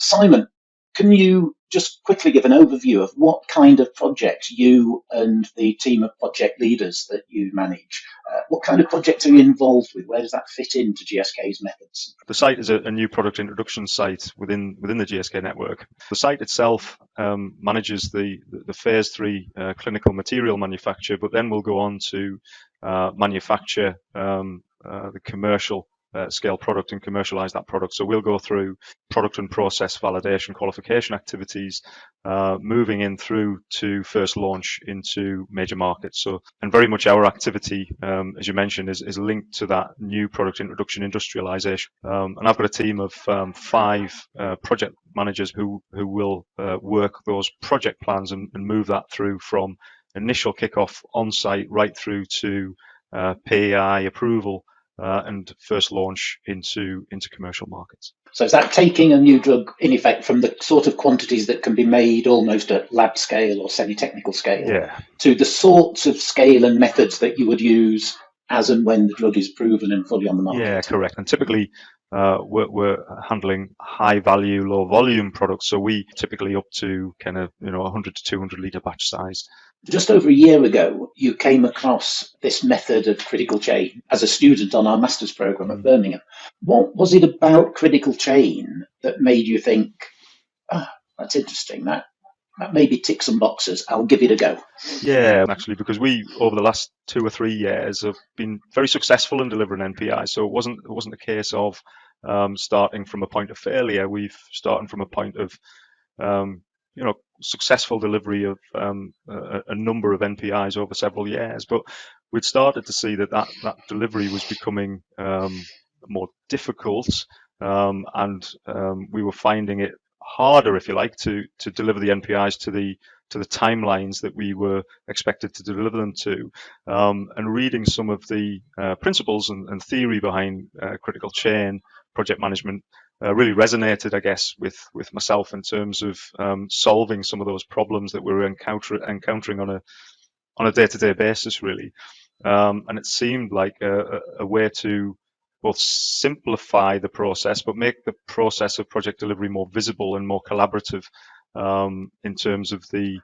Simon, can you just quickly give an overview of what kind of projects you and the team of project leaders that you manage, what kind of projects are you involved with? Where does that fit into GSK's methods? The site is a new product introduction site within the GSK network. The site itself manages the phase 3 clinical material manufacture, but then we'll go on to manufacture the commercial scale product and commercialize that product. So we'll go through product and process validation qualification activities, moving in through to first launch into major markets. So, and very much our activity, as you mentioned, is linked to that new product introduction industrialization. And I've got a team of 5 project managers who will work those project plans and move that through from initial kickoff on site right through to PAI approval and first launch into commercial markets. So is that taking a new drug, in effect, from the sort of quantities that can be made almost at lab scale or semi-technical scale to the sorts of scale and methods that you would use as and when the drug is proven and fully on the market? Yeah, correct. And typically we're handling high value, low volume products. So we typically up to kind of 100 to 200 litre batch size. Just over a year ago, you came across this method of critical chain as a student on our master's programme at Birmingham. What was it about critical chain that made you think, that's interesting, that maybe tick some boxes, I'll give it a go? Yeah, actually, because we, over the last 2 or 3 years, have been very successful in delivering NPI. So it wasn't a case of starting from a point of failure. We've started from a point of successful delivery of a number of NPIs over several years, but we'd started to see that delivery was becoming more difficult, and we were finding it harder, if you like, to deliver the NPIs to the timelines that we were expected to deliver them to. And reading some of the principles and theory behind critical chain project management really resonated, I guess, with myself in terms of solving some of those problems that we were encountering on a day-to-day basis, really. And it seemed like a way to both simplify the process, but make the process of project delivery more visible and more collaborative in terms of the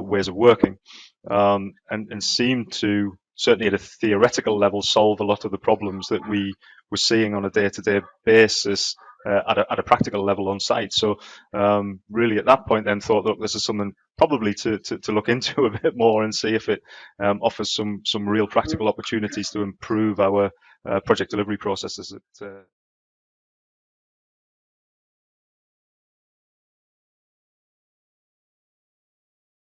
ways of working, and seemed to, certainly at a theoretical level, solve a lot of the problems that we were seeing on a day-to-day basis at a practical level on site. So really at that point then thought, look, this is something probably to look into a bit more and see if it offers some real practical opportunities to improve our project delivery processes at